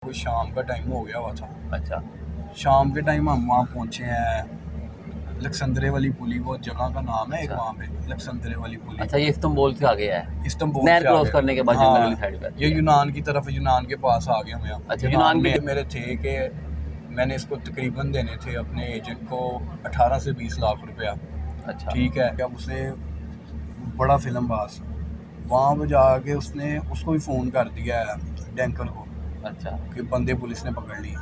कोई शाम का टाइम हो गया हुआ था। अच्छा शाम के टाइम हम वहाँ पहुँचे हैं, लक्संद्रे वाली पुली, वो जगह का नाम है एक, अच्छा वहाँ पे लक्संद्रे वाली पुली। अच्छा, ये इस्तांबुल से आ गया है, इस्तांबुल नहर से आ क्रॉस गए। करने के बाद जंगल वाली साइड पे हाँ, आती ये है। यूनान की तरफ, यूनान के पास आ गए हम यहाँ। अच्छा, यूनान यूनान में के मेरे थे कि मैंने इसको तकरीबन देने थे अपने एजेंट को 18 से 20 लाख रुपया। अच्छा ठीक है, अब उसने बड़ा फिल्म बास वहाँ पर जाके उसने उसको भी फ़ोन कर दिया है डैंकर को अच्छा कि बंदे पुलिस ने पकड़ लिए।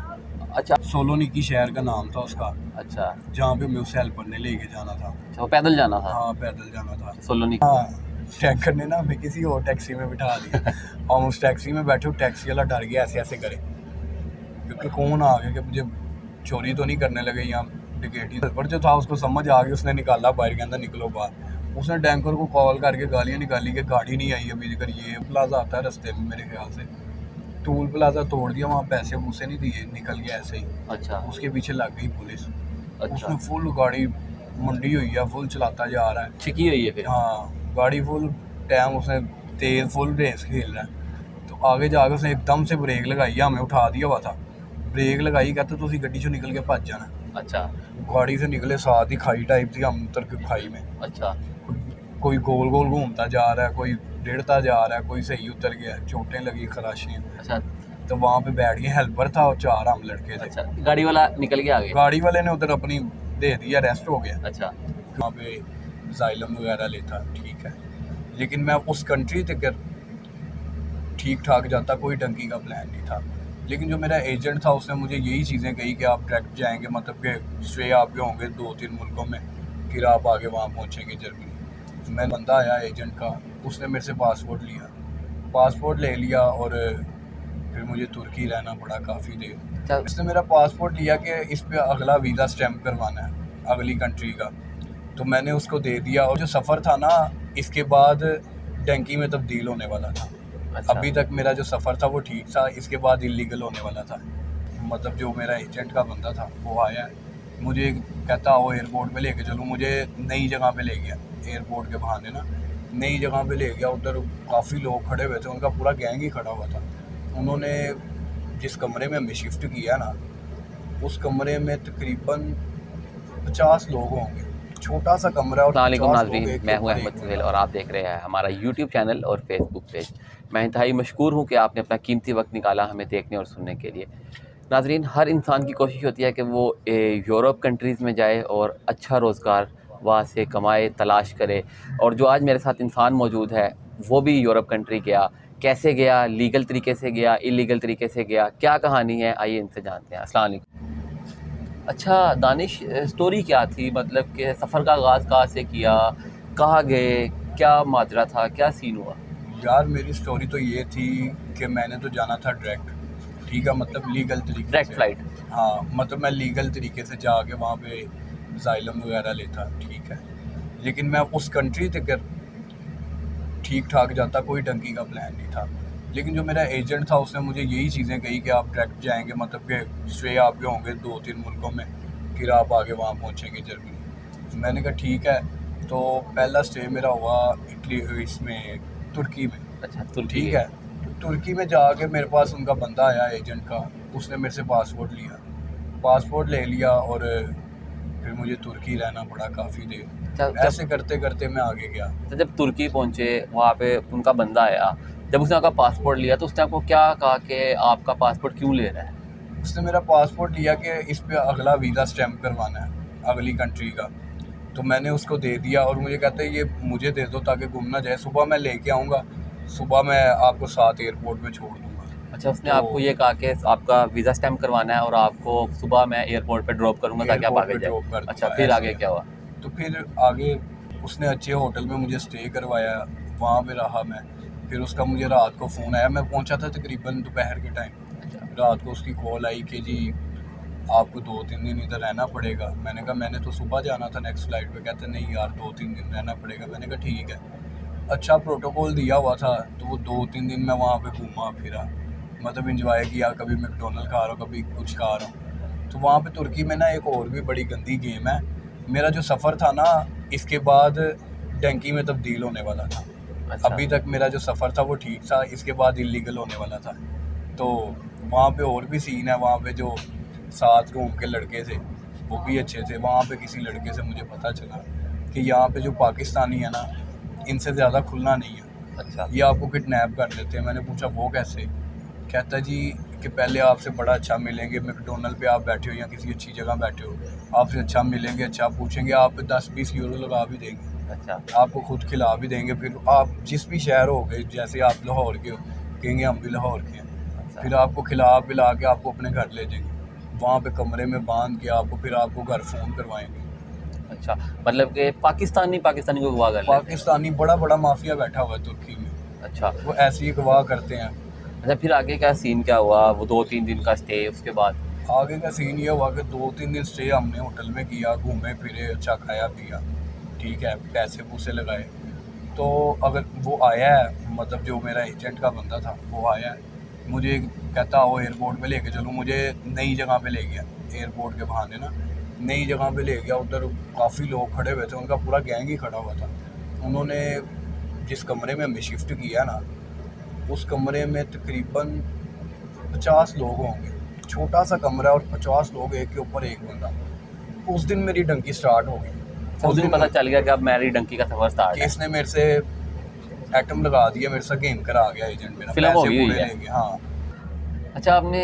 अच्छा सोलोनिकी शहर का नाम था उसका, अच्छा जहाँ पे मैं उसे हेल्प करने लेके जाना था। अच्छा, वो पैदल जाना था हाँ, पैदल जाना था। सोलोनी। हाँ, टैंकर ने ना हमें किसी और टैक्सी में बिठा दिया। हम उस टैक्सी में बैठे, टैक्सी वाला डर गया ऐसे ऐसे करे, क्योंकि कौन आ गया कि मुझे चोरी तो नहीं करने लगे या डिकेटी। पर जो था उसको समझ आ गई, उसने निकाला बाहर, के अंदर निकलो बाहर। उसने टैंकर को कॉल करके गालियाँ निकाली कि गाड़ी नहीं आई अभी तक। ये प्लाजा आता है रास्ते में मेरे ख्याल से, टूल प्लाजा तोड़ दिया, वहाँ पैसे मुझसे नहीं दिए, निकल गया ऐसे ही। अच्छा उसके पीछे लग गई पुलिस। अच्छा, उसने फुल गाड़ी मंडी हुई है, फुल चलाता जा रहा है। छिकी हुई है फिर। हाँ, गाड़ी फुल टाइम उसने तेज फुल रेस खेल रहा है। तो आगे जाके उसने एकदम से ब्रेक लगाई, हमें उठा दिया हुआ था। ब्रेक लगाई, कहते तो उसी गड्डी से निकल के भज जाना। अच्छा गाड़ी से निकले, साथ ही खाई टाइप थी, हम उतर के खाई में। अच्छा कोई गोल गोल घूमता जा रहा है, कोई डेढ़ता जा रहा है, कोई सही उतर गया, चोटें लगी, खराशियाँ। अच्छा तो वहाँ पे बैठ गए, हेल्पर था और 4 हम लड़के थे। अच्छा, गाड़ी वाला निकल के आ गया। गाड़ी वाले ने उधर अपनी दे दिया, रेस्ट हो गया। अच्छा वहाँ पे जाइलम वगैरह लेता, ठीक है। लेकिन मैं उस कंट्री तक ठीक ठाक जाता, कोई डंकी का प्लान नहीं था। लेकिन जो मेरा एजेंट था उसने मुझे यही चीज़ें कही कि आप डायरेक्ट जाएंगे, मतलब कि स्टे आपके होंगे 2-3 मुल्कों में, फिर आप आगे वहाँ पहुँचेंगे जर्मनी। मैं बंदा आया एजेंट का, उसने मेरे से पासपोर्ट ले लिया और फिर मुझे तुर्की रहना पड़ा काफ़ी देर। इसने मेरा पासपोर्ट लिया कि इस पर अगला वीज़ा स्टैम्प करवाना है अगली कंट्री का, तो मैंने उसको दे दिया। और जो सफ़र था ना, इसके बाद डंकी में तब्दील होने वाला था। अच्छा अभी तक मेरा जो सफ़र था वो ठीक था, इसके बाद इलीगल होने वाला था। मतलब जो मेरा एजेंट का बंदा था वो आया, मुझे कहता आओ एयरपोर्ट पे लेके चलो, मुझे नई जगह पे ले गया। एयरपोर्ट के बहाने ना नई जगह पे ले गया, उधर काफ़ी लोग खड़े हुए थे, उनका पूरा गैंग ही खड़ा हुआ था। उन्होंने जिस कमरे में हमें शिफ्ट किया ना, उस कमरे में तकरीबन 50 लोग होंगे, छोटा सा कमरा और 50 लोग नाज़रीन, एक मैं हूं ऊपर अहमद एक सुहेल और आप देख रहे हैं हमारा यूट्यूब चैनल और फेसबुक पेज। मैं इंतहाई मशकूर हूं कि आपने अपना कीमती वक्त निकाला हमें देखने और सुनने के लिए। नाज़रीन, हर इंसान की कोशिश होती है कि वो यूरोप कंट्रीज़ में जाए और अच्छा रोज़गार वहाँ से कमाए, तलाश करे। और जो आज मेरे साथ इंसान मौजूद है वो भी यूरोप कंट्री गया। कैसे गया, लीगल तरीके से गया, इलीगल तरीके से गया, क्या कहानी है, आइए इनसे जानते हैं। अस्सलाम वालेकुम। अच्छा दानिश, स्टोरी क्या थी, मतलब कि सफ़र का आगाज़ कहाँ से किया, कहाँ गए, क्या माजरा था, क्या सीन हुआ? यार मेरी स्टोरी तो ये थी कि मैंने तो जाना था डायरेक्ट, ठीक है, मतलब लीगल तरीके डायरेक्ट से। फ्लाइट। हाँ, मतलब मैं लीगल तरीके से जाके वहाँ पे जाइलम वगैरह लेता, ठीक है। लेकिन मैं उस कंट्री तक ठीक ठाक जाता, कोई डंकी का प्लान नहीं था। लेकिन जो मेरा एजेंट था उसने मुझे यही चीज़ें कही कि आप डायरेक्ट जाएंगे, मतलब कि स्टे आपके होंगे 2-3 मुल्कों में, फिर आप आगे वहाँ पहुँचेंगे जर्मनी। मैंने कहा ठीक है। तो पहला स्टे मेरा हुआ इटली, इसमें तुर्की में। अच्छा, तुर्की ठीक गए। है, तो तुर्की में जाके मेरे पास उनका बंदा आया एजेंट का, उसने मेरे से पासपोर्ट ले लिया और फिर मुझे तुर्की रहना पड़ा काफ़ी देर। ऐसे करते करते मैं आगे गया। जब तुर्की पहुँचे वहाँ पे उनका बंदा आया, जब उसने आपका पासपोर्ट लिया तो उसने आपको क्या कहा कि आपका पासपोर्ट क्यों ले रहा है? उसने मेरा पासपोर्ट लिया कि इस पे अगला वीज़ा स्टैम्प करवाना है अगली कंट्री का, तो मैंने उसको दे दिया। और मुझे कहते हैं ये मुझे दे दो ताकि गुम ना जाए, सुबह मैं लेके आऊँगा, सुबह मैं आपको साथ एयरपोर्ट में छोड़ दूँगा। अच्छा, उसने तो आपको ये कहा कि आपका वीज़ा स्टैम्प करवाना है और आपको सुबह मैं एयरपोर्ट पे ड्रॉप करूँगा ताकि आप एयरपोर्ट आगे पे जाए। ड्रॉप कर अच्छा, दूँगा, फिर ऐसे आगे है। क्या हुआ? तो फिर आगे उसने अच्छे होटल में मुझे स्टे करवाया, वहाँ पे रहा मैं। फिर उसका मुझे रात को फ़ोन आया, मैं पहुँचा था तकरीबन दोपहर के टाइम। अच्छा रात को उसकी कॉल आई कि जी आपको 2-3 दिन इधर रहना पड़ेगा। मैंने कहा मैंने तो सुबह जाना था नेक्स्ट फ्लाइट पे। कहते नहीं यार 2-3 दिन रहना पड़ेगा। मैंने कहा ठीक है। अच्छा प्रोटोकॉल दिया हुआ था, तो वो 2-3 दिन मैं वहाँ पे घूमा फिरा, मतलब इंजॉय किया, कभी मैकडोनल्ड खा रहा हूँ, कभी कुछ खा रहा हूँ। तो वहाँ पे तुर्की में ना एक और भी बड़ी गंदी गेम है। मेरा जो सफ़र था ना, इसके बाद डंकी में तब्दील होने वाला था। अच्छा अभी तक मेरा जो सफ़र था वो ठीक था, इसके बाद इलीगल होने वाला था। तो वहाँ पे और भी सीन है, वहाँ पे जो 7 रूम के लड़के थे वो भी अच्छे थे। वहाँ पे किसी लड़के से मुझे पता चला कि यहाँ पे जो पाकिस्तानी है ना, इनसे ज़्यादा खुलना नहीं है, अच्छा ये आपको किडनैप कर लेते हैं। मैंने पूछा वो कैसे? कहता जी कि पहले आपसे बड़ा अच्छा मिलेंगे, मैकडोनल्ड पे आप बैठे हो या किसी अच्छी जगह बैठे हो, आपसे अच्छा मिलेंगे, अच्छा पूछेंगे, आप पे 10-20 यूरो लगा भी देंगे, अच्छा आपको खुद खिला भी देंगे। फिर आप जिस भी शहर हो गए, जैसे आप लाहौर के हो, कहेंगे हम भी लाहौर के हैं, अच्छा फिर आपको खिला पिला के आपको अपने घर ले जाएंगे, वहाँ पे कमरे में बांध के आपको फिर आपको घर फ़ोन करवाएंगे। अच्छा, मतलब कि पाकिस्तानी पाकिस्तानी को अगवा कर लेते हैं। पाकिस्तानी बड़ा बड़ा माफिया बैठा हुआ है तुर्की में, अच्छा वो ऐसे ही अगवा करते हैं। अच्छा, फिर आगे क्या सीन क्या हुआ? वो 2-3 दिन का स्टे, उसके बाद? आगे का सीन ये हुआ कि 2-3 दिन स्टे हमने होटल में किया, घूमे फिरे, अच्छा खाया पिया, ठीक है, पैसे पूसे लगाए। तो अगर वो आया है, मतलब जो मेरा एजेंट का बंदा था वो आया है, मुझे कहता आओ एयरपोर्ट पे लेके चलो, मुझे नई जगह पे ले गया, एयरपोर्ट के बहाने ना नई जगह पे ले गया। उधर काफ़ी लोग खड़े हुए थे, उनका पूरा गैंग ही खड़ा हुआ था। उन्होंने जिस कमरे में हमें शिफ्ट किया ना, उस कमरे में तकरीबन 50 लोग होंगे, छोटा सा कमरा और 50 लोग एक के ऊपर एक बंदा। उस दिन मेरी डंकी स्टार्ट हो गई। उस दिन पता चल गया कि अब मेरी डंकी का सफर स्टार्ट कि है। इसने मेरे से एटम लगा दिया, मेरे से गेम करा गया एजेंट मेरा, फिल्म हो पैसे गई हुई पूरे है। ले गया। हाँ, अच्छा, आपने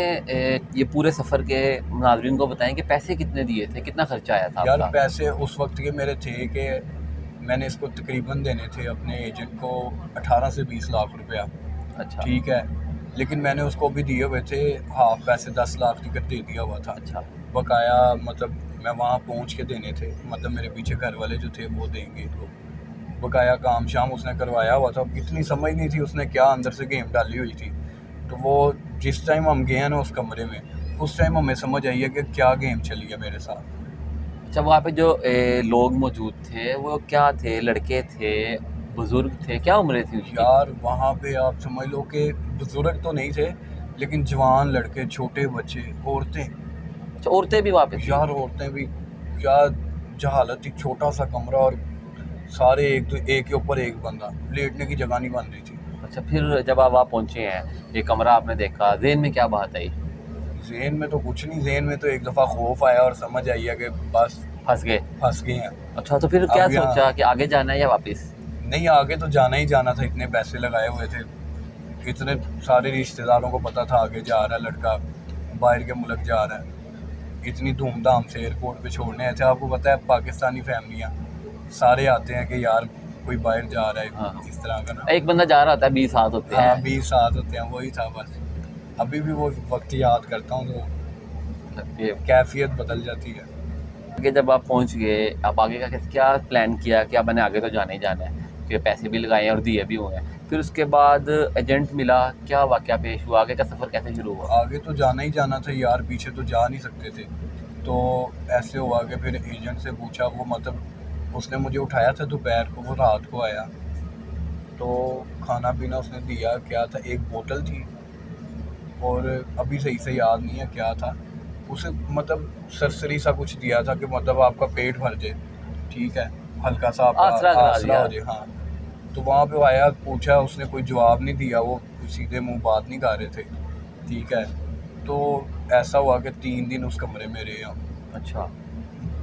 ये पूरे सफ़र के नाज़रीन को बताएं कि पैसे कितने दिए थे, कितना खर्चा आया था यार आपका? पैसे उस वक्त के मेरे थे कि मैंने इसको तकरीबन देने थे अपने एजेंट को 18 से 20 लाख रुपया, अच्छा ठीक है, लेकिन मैंने उसको भी दिए हुए थे हाफ पैसे, 10 लाख टिकट दे दिया हुआ था अच्छा बकाया। मतलब मैं वहाँ पहुँच के देने थे, मतलब मेरे पीछे घर वाले जो थे वो देंगे, तो बकाया काम शाम उसने करवाया हुआ था। इतनी समझ नहीं थी उसने क्या अंदर से गेम डाली हुई थी। तो वो जिस टाइम हम गए हैं ना उस कमरे में, उस टाइम हमें समझ आई है कि क्या गेम चली है मेरे साथ। अच्छा, वहाँ पे जो लोग मौजूद थे वो क्या थे? लड़के थे, बुज़ुर्ग थे, क्या उम्रें थी उनकी? यार वहाँ पे आप समझ लो कि बुजुर्ग तो नहीं थे, लेकिन जवान लड़के, छोटे बच्चे, औरतें। अच्छा, औरतें भी वहाँ पे थी? यार औरतें भी, क्या जहालत थी, छोटा सा कमरा और सारे एक तो एक के ऊपर एक बंदा, लेटने की जगह नहीं बन रही थी। अच्छा, फिर जब आप वहाँ पहुँचे हैं, ये कमरा आपने देखा, ज़हन में क्या बात आई? ज़हन में तो कुछ नहीं, ज़हन में तो एक दफ़ा खौफ आया और समझ आई है कि बस फंस गए? फंस गए हैं। अच्छा, तो फिर क्या अब यहाँ सोचा कि आगे जाना है या वापस? नहीं, आगे तो जाना ही जाना था, इतने पैसे लगाए हुए थे, इतने सारे रिश्तेदारों को पता था आगे जा रहा है लड़का, बाहर के मुल्क जा रहा है, इतनी धूमधाम से एयरपोर्ट पे छोड़ने आए थे। आपको पता है पाकिस्तानी फैमिलियाँ सारे आते हैं कि यार कोई बाहर जा रहा है, हाँ। इस तरह का ना। एक बंदा जा रहा होता है, 20 हाथ होते हाँ, हैं। 20 साथ होते हैं, वही था बस। अभी भी वो वक्त याद करता हूँ तो ये कैफियत बदल जाती है। आगे जब आप पहुंच गए, आप आगे का क्या प्लान किया कि अब मैंने आगे तो जाना ही जाना है, कि पैसे भी लगाए हैं और दिए भी हुए हैं? फिर उसके बाद एजेंट मिला, क्या वाक़या पेश हुआ? आगे का सफ़र कैसे शुरू हुआ? आगे तो जाना ही जाना था यार, पीछे तो जा नहीं सकते थे। तो ऐसे हुआ कि फिर एजेंट से पूछा, वो मतलब उसने मुझे उठाया था दोपहर को, वो रात को आया, तो खाना पीना उसने दिया। क्या था, एक बोतल थी और अभी सही से याद नहीं है क्या था, उसे मतलब सरसरी सा कुछ दिया था कि मतलब आपका पेट भर जाए, ठीक है, हल्का सा आपका आसरा करा आसरा दिया। हो जाए। हाँ, तो वहाँ पे आया, पूछा, उसने कोई जवाब नहीं दिया, वो सीधे मुंह बात नहीं कर रहे थे, ठीक है। तो ऐसा हुआ कि 3 दिन उस कमरे में रहे हम। अच्छा,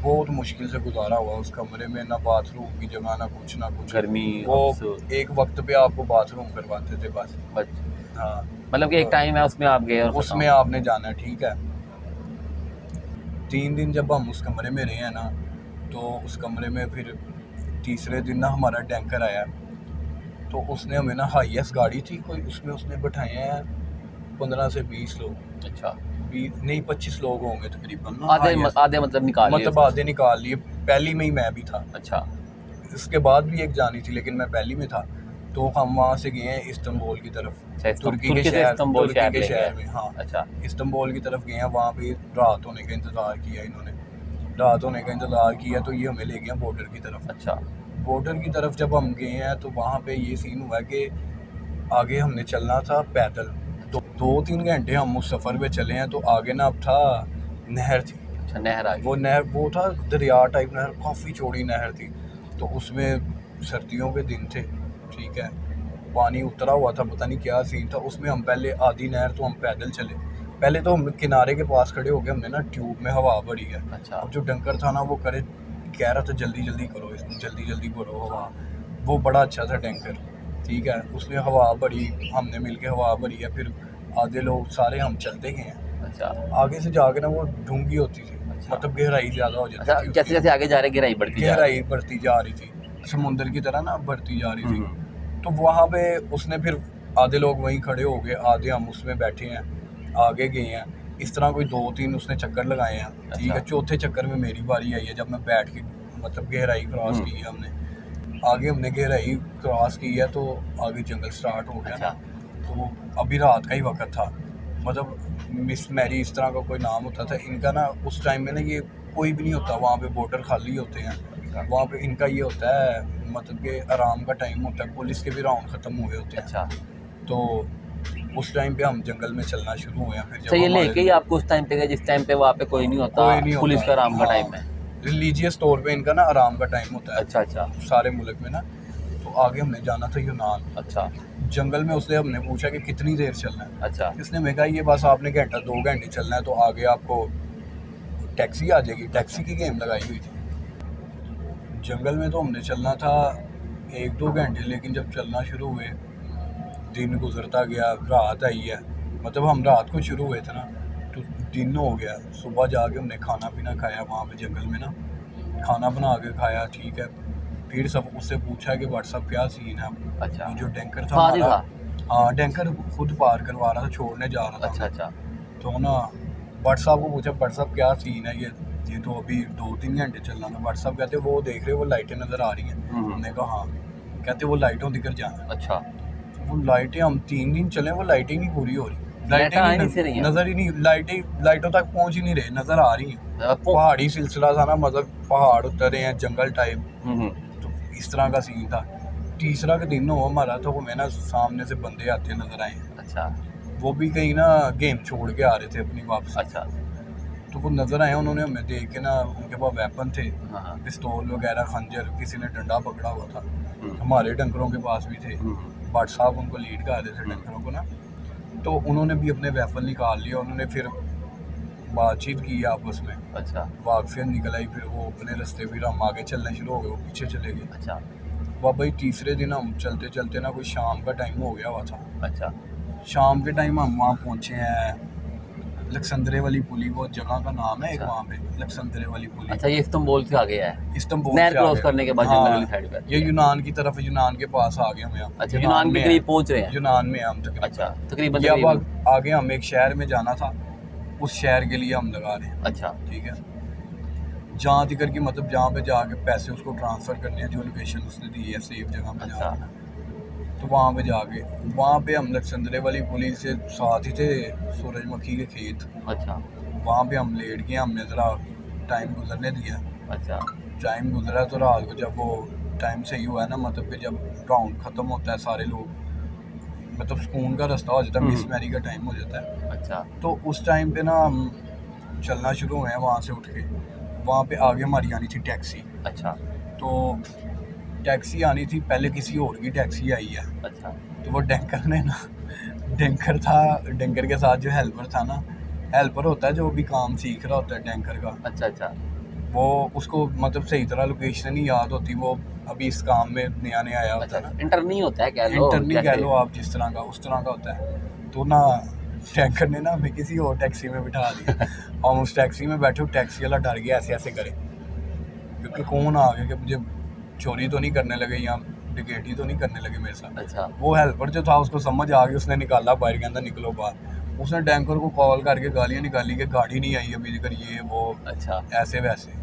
बहुत मुश्किल से गुजारा हुआ उस कमरे में, ना बाथरूम की जगह, ना कुछ। गर्मी, वो अफसोस, एक वक्त पे आपको बाथरूम करवाते थे बस। बस हाँ, मतलब कि एक टाइम है उसमें आप गए और उसमें खत्म। आपने जाना है, ठीक है। 3 दिन जब हम उस कमरे में रहे हैं ना, तो उस कमरे में फिर तीसरे दिन ना हमारा टैंकर आया, तो उसने हमें ना हाईएस्ट गाड़ी थी कोई, उसमें उसने बैठाए हैं 15 से 20 लोग, अच्छा, 20 नहीं 25 लोग होंगे तकरीबन ना, आधे highest। आधे मतलब निकाल लिए मतलब उसमें। आधे निकाल लिए, पहली में ही मैं भी था, अच्छा इसके बाद भी एक जानी थी लेकिन मैं पहली में था। तो हम वहाँ से गए हैं इस्तांबुल की तरफ, अच्छा, तुर्की तुर्की के से शहर, इस्तांबुल तुर्की शहर के ले शहर गए। में। हाँ, अच्छा इस्तांबुल की तरफ गए हैं, वहाँ पे रात होने का इंतज़ार किया इन्होंने, रात होने का इंतज़ार किया तो ये हमें ले गया बॉर्डर की तरफ। अच्छा बॉर्डर की तरफ जब हम गए हैं तो वहाँ पे ये सीन हुआ कि आगे हमने चलना था पैदल, तो 2-3 घंटे हम उस सफ़र पे चले हैं। तो आगे ना अब था नहर थी, अच्छा, नहर आ वो गई। नहर, वो था दरिया टाइप नहर, काफ़ी चौड़ी नहर थी। तो उसमें सर्दियों के दिन थे, ठीक है, पानी उतरा हुआ था, पता नहीं क्या सीन था उसमें। हम पहले आधी नहर तो हम पैदल चले, पहले तो हम किनारे के पास खड़े हो गए, हमने ना ट्यूब में हवा भरी है। अच्छा अब जो डंकर था ना वो कह रहा था जल्दी जल्दी करो इसको, जल्दी जल्दी भरो हवा। वो बड़ा अच्छा था टैंकर, ठीक है। उसने हवा भरी, हमने मिलके हवा भरी है। फिर आधे लोग सारे हम चलते गए हैं। अच्छा आगे से जाके ना वो डूंगी होती थी, अच्छा। मतलब गहराई ज़्यादा हो जाती अच्छा, थी। जैसे जैसे आगे जा रहे गहराई बढ़ती जा रही गहराई बढ़ती जा रही थी, समुंदर की तरह ना बढ़ती जा रही थी। हम्म, तो वहाँ पे उसने फिर आधे लोग वहीं खड़े हो गए, आधे हम उसमें बैठे हैं, आगे गए हैं। इस तरह कोई 2-3 उसने चक्कर लगाए हैं, ठीक है। अच्छा। चौथे चक्कर में मेरी बारी आई है, जब मैं बैठ के मतलब गहराई क्रॉस की है हमने। आगे हमने गहराई क्रॉस की है तो आगे जंगल स्टार्ट हो गया ना। अच्छा तो अभी रात का ही वक्त था, मतलब मिस मैरी इस तरह का कोई नाम होता था इनका ना। उस टाइम में ना ये कोई भी नहीं होता वहाँ पे, बॉर्डर खाली होते हैं वहाँ पे। इनका ये होता है मतलब कि आराम का टाइम होता है, पुलिस के भी राउंड ख़त्म हुए होते हैं। अच्छा। तो उस टाइम पे हम जंगल में चलना शुरू हुए हैं। फिर अच्छा, ये लेके ही आपको उस टाइम पे गए जिस टाइम पे वहाँ पे कोई नहीं होता, कोई नहीं पुलिस होता। का आराम का हाँ, टाइम है। रिलीजियस तौर पे इनका ना आराम का टाइम होता है अच्छा अच्छा सारे मुल्क में ना। तो आगे हमने जाना था यूनान। अच्छा जंगल में उसने हमने पूछा कि कितनी देर चलना है। अच्छा इसने मैं कहा ये बस आपने घंटा 2 घंटे चलना है, तो आगे आपको टैक्सी आ जाएगी। टैक्सी की गेम लगाई हुई थी। जंगल में तो हमने चलना था 1-2 घंटे, लेकिन जब चलना शुरू हुए दिन गुजरता गया, रात आई है। मतलब हम रात को शुरू हुए थे ना, तो दिन हो गया। सुबह जाके हमने खाना पीना खाया वहाँ पे जंगल में ना, खाना बना के खाया, ठीक है। फिर सब उससे पूछा कि व्हाट्सअप क्या सीन है। अच्छा। वो जो टैंकर था साथ ही हमारा, था। हाँ टैंकर खुद पार करवा रहा था, छोड़ने जा रहा था। अच्छा अच्छा तो ना व्हाट्सअप को पूछा व्हाट्सअप क्या सीन है, ये तो अभी 2-3 घंटे चलना था। व्हाट्सअप कहते वो देख रहे हो वो लाइटें नज़र आ रही हैं। हमने कहा हाँ। कहते वो लाइटों दिखर जाना। अच्छा। वो लाइटें हम 3 दिन चले, वो लाइटें नहीं पूरी हो रही। लाइटें आ ही नहीं से रही हैं। नज़र ही नहीं, लाइटों तक पहुंच ही नहीं रहे, नज़र आ रही हैं। आपको पहाड़ी सिलसिला था ना, मतलब पहाड़ उतर रहे हैं, जंगल टाइप। हम्म, तो इस तरह का सीन था। तीसरा का दिन हो हमारा, तो हमें ना सामने से बंदे आते नज़र आए। अच्छा वो भी कहीं ना गेम छोड़ के आ रहे थे अपनी वापसी। अच्छा तो वो नज़र आए, उन्होंने हमें देख के ना, उनके पास वेपन थे, हाँ पिस्तौल वगैरह, खंजर, किसी ने डंडा पकड़ा हुआ था। हम्म, हमारे डंकरों के पास भी थे। हम्म, भट्ट साहब उनको लीड कर रहे थे डंकरों को ना। तो उन्होंने भी अपने वेपन निकाल लिए। उन्होंने फिर बातचीत की आपस में, अच्छा वाकफियत निकल आई। फिर वो अपने रास्ते, फिर हम आगे चलने शुरू हो गए, वो पीछे चले गए। अच्छा वह भाई तीसरे दिन हम चलते चलते ना, कोई शाम का टाइम हो गया हुआ था। अच्छा शाम के टाइम हम वहाँ पहुँचे हैं, लक्संद्रे वाली पुली, वो जगह का नाम है एक अच्छा। वहाँ पे, लक्संद्रे वाली पुली। अच्छा, ये इस्तांबुल से आ गया है, इस्तांबुल नहर से क्रॉस आगे। करने के बाद हाँ, जंगल वाली साइड पे। ये यूनान की तरफ, यूनान के पास आ गए हम यहाँ। अच्छा, यूनान के में करीब हैं। पहुंच रहे हैं। यूनान में हैं हम तकरीबन। अच्छा, तकरीबन ये अब तकरीबन। आगे हम एक शहर में जाना था, उस शहर के लिए हम लगा रहे हैं, अच्छा ठीक है। जहाँ तिकर की मतलब जहाँ पे जाके पैसे उसको ट्रांसफ़र करने हैं, जो लोकेशन उसने दी है सेफ जगह पे अच्छा। जाना। तो वहाँ पे जाके, वहाँ पे हम लक्संद्रे वाली पुलिस से साथ ही थे सूरजमुखी के खेत। अच्छा वहाँ पे हम लेट गए, हमने ज़रा टाइम गुजरने दिया। अच्छा टाइम गुजरा तो रात को जब वो टाइम सही हुआ है ना, मतलब कि जब राउंड ख़त्म होता है, सारे लोग मतलब सुकून का रास्ता हो जाता है, मिस मैरी का टाइम हो जाता है। अच्छा तो उस टाइम पे ना हम चलना शुरू हुए हैं वहाँ से उठ के। वहाँ पे आगे हमारी आनी थी टैक्सी। अच्छा तो टैक्सी आनी थी, पहले किसी और की टैक्सी आई है। अच्छा तो वो डैंकर ने ना, डैंकर था, डैंकर के साथ जो हेल्पर था ना, हेल्पर होता है जो भी काम सीख रहा होता है डैंकर का, अच्छा अच्छा वो उसको मतलब सही तरह लोकेशन नहीं याद होती, वो अभी इस काम में नया नया आया होता अच्छा है ना। इंटर नहीं होता है, कह लो इंटरनी कह जैसे। लो आप, जिस तरह का उस तरह का होता है। तो ना टैंकर ने ना हमें किसी और टैक्सी में बिठा दिया। हम उस टैक्सी में बैठे, टैक्सी वाला डर गया ऐसे ऐसे करे, क्योंकि कौन आ गया कि मुझे चोरी तो नहीं करने लगे या डिकेटी तो नहीं करने लगे मेरे साथ। अच्छा वो हेल्पर जो था उसको समझ आ गई, उसने निकाला बाहर के अंदर, निकलो बाहर। उसने टैंकर को कॉल करके गालियाँ निकाली कि गाड़ी नहीं आई अभी तक, ये वो अच्छा ऐसे वैसे।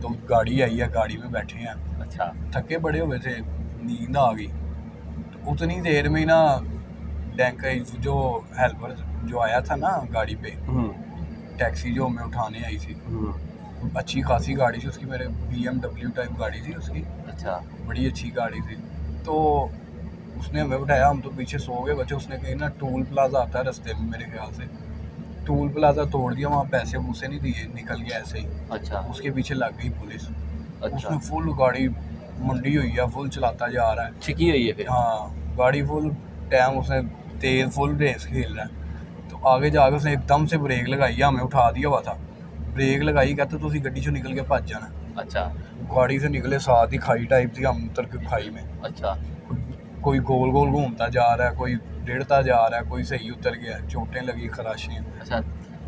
तो गाड़ी आई है, गाड़ी में बैठे हैं, अच्छा थके बड़े हुए थे, नींद आ गई। तो उतनी देर में ही ना टैंकर जो हेल्पर जो आया था ना गाड़ी पे, टैक्सी जो हमें उठाने आई थी, अच्छी खासी गाड़ी थी उसकी, मेरे BMW टाइप गाड़ी थी उसकी, अच्छा बड़ी अच्छी गाड़ी थी। तो उसने हमें उठाया, हम तो पीछे सो गए बच्चे। उसने कहीं ना टूल प्लाजा आता है रास्ते में मेरे ख्याल से, टूल प्लाजा तोड़ दिया, वहाँ पैसे वूसे नहीं दिए, निकल गया ऐसे ही। अच्छा उसके पीछे लग गई पुलिस। अच्छा उसने फुल गाड़ी मंडी हुई है, फुल चलाता जा रहा है। छिकी हुई है फिर। हाँ गाड़ी फुल टाइम, उसने तेज फुल रेस खेल रहा है। तो तो आगे जाके उसने एकदम से ब्रेक लगाई, हमें उठा दिया हुआ था, ब्रेक लगाई, कहते तुसी गड्डी चो निकल के भज जाना। अच्छा गाड़ी से निकले, साथ ही खाई टाइप थी, हम उतर के खाई में। अच्छा कोई गोल गोल घूमता जा रहा है, कोई रेड़ता जा रहा है, कोई सही उतर गया, चोटें लगी, खराशियाँ। अच्छा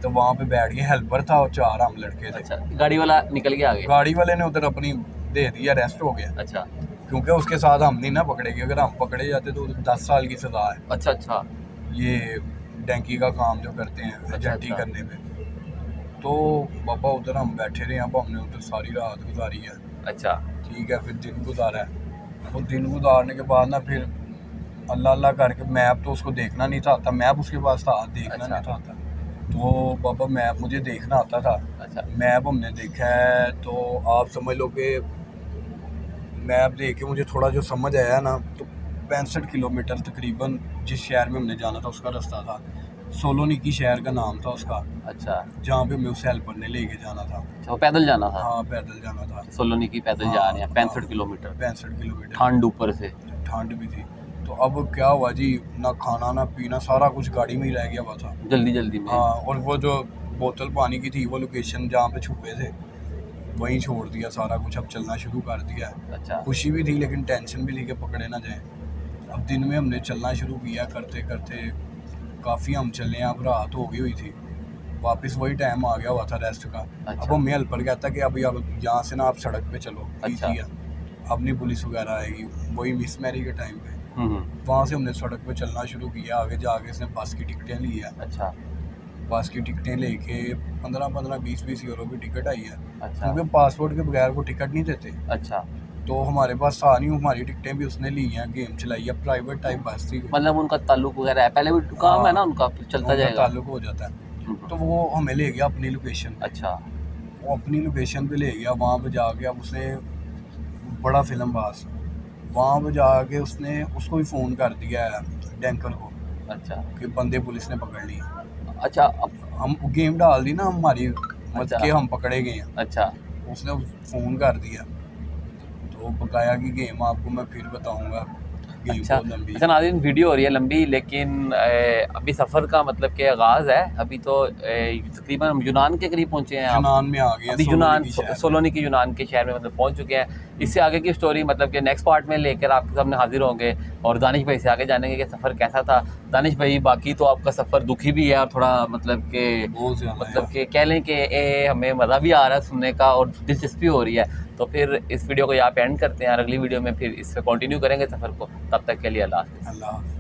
तो वहाँ पे बैठ गए, हेल्पर था और 4 हम लड़के थे। अच्छा, गाड़ी वाला निकल के आ गया। गाड़ी वाले ने उधर अपनी दे दिया, अरेस्ट हो गया, अच्छा क्योंकि उसके साथ हम नहीं ना पकड़ेंगे, अगर हम पकड़े जाते तो 10 साल की सजा है। अच्छा अच्छा ये डैंकी का काम जो करते हैं, एजेंटी अच्छा। करने में। तो बाबा उधर हम बैठे रहे, अब हमने उधर सारी रात गुजारी है। अच्छा ठीक है, फिर दिन गुजारा है। वो दिन गुजारने के बाद ना फिर अल्लाह अल्लाह करके, मैप तो उसको देखना नहीं था आता, मैप उसके पास था, देखना अच्छा। नहीं था आता। तो बाबा मैप मुझे देखना आता था। अच्छा मैप हमने देखा है तो आप समझ लो कि मैप देख के मुझे थोड़ा जो समझ आया ना, तो 65 किलोमीटर तकरीबन जिस शहर में हमने जाना था उसका रास्ता था। सोलोनिकी शहर का नाम था उसका, अच्छा जहाँ पे हमें उस हेल्पर ने लेके जाना था। अच्छा, वो पैदल जाना था। हाँ, पैदल जाना था। सोलोनिकी पैदल जा रहे हैं 65 किलोमीटर, 65 किलोमीटर, ठंड ऊपर से। ठंड भी थी। तो अब क्या हुआ जी, ना खाना ना पीना, सारा कुछ गाड़ी में ही रह गया हुआ था। जल्दी जल्दी में। हाँ, और वो जो बोतल पानी की थी, वो लोकेशन जहाँ पे छुपे थे वहीं छोड़ दिया सारा कुछ, अब चलना शुरू कर दिया। अच्छा खुशी भी थी लेकिन टेंशन भी थी कि पकड़े ना जाए। अब दिन में हमने चलना शुरू किया, करते करते काफ़ी हम चले, अब रात हो गई हुई थी, वापस वही टाइम आ गया हुआ था रेस्ट का। अच्छा। अब हमें हेल्पर कहता कि अभी अब यहाँ से ना आप सड़क पे चलो, अच्छा। अब नहीं पुलिस वगैरह आएगी, वही मिस मैरी के टाइम पे। हम्म। वहाँ से हमने सड़क पे चलना शुरू किया, आगे जाके इसने बस की टिकटें ली है। अच्छा बस की टिकटें लेके 15-20 यूरो की टिकट आई है, अच्छा क्योंकि पासपोर्ट के बगैर वो टिकट नहीं देते। अच्छा, तो हमारे पास सारी हमारी टिकटें भी उसने ली हैं, गेम चलाई है, प्राइवेट टाइप बस थी, मतलब उनका ताल्लुक वगैरह है, पहले भी काम है ना उनका, फिर चलता उनका जाएगा। ताल्लुक हो जाता है। तो वो हमें ले गया अपनी लोकेशन पे। अच्छा वो अपनी लोकेशन पे ले गया, वहाँ पे जाके अब उसने बड़ा फिल्म बास, वहाँ पे जाके उसने उसको भी फ़ोन कर दिया है डैंकर को अच्छा कि बंदे पुलिस ने पकड़ लिए। अच्छा। अब हम गेम डाल दी ना हमारी, मतलब अच्छा। कि हम पकड़े गए हैं। अच्छा उसने फ़ोन कर दिया, तो बकाया की गेम आपको मैं फिर बताऊंगा, गेम अच्छा बहुत लंबी अच्छा है। नाज़रीन, वीडियो हो रही है लंबी, लेकिन अभी सफ़र का मतलब कि आगाज़ है। अभी तो तकरीबन हम यूनान के करीब पहुँचे हैं। आप यूनान में आ गए हैं, अभी सोलोनिकी शहर में। सोलोनिकी यूनान के शहर में मतलब पहुंच चुके हैं। इससे आगे की स्टोरी मतलब कि नेक्स्ट पार्ट में लेकर आपके सामने हाजिर होंगे, और दानिश भाई से आगे जानेंगे कि सफ़र कैसा था। दानिश भाई, बाकी तो आपका सफ़र दुखी भी है और थोड़ा मतलब कि बहुत ज़्यादा मतलब यार। कि कह लें कि हमें मज़ा भी आ रहा है सुनने का और दिलचस्पी हो रही है। तो फिर इस वीडियो को यहाँ पे एंड करते हैं और अगली वीडियो में फिर इससे कंटिन्यू करेंगे सफ़र को। तब तक के लिए अल्लाह हाफ़िज़। अल्लाह।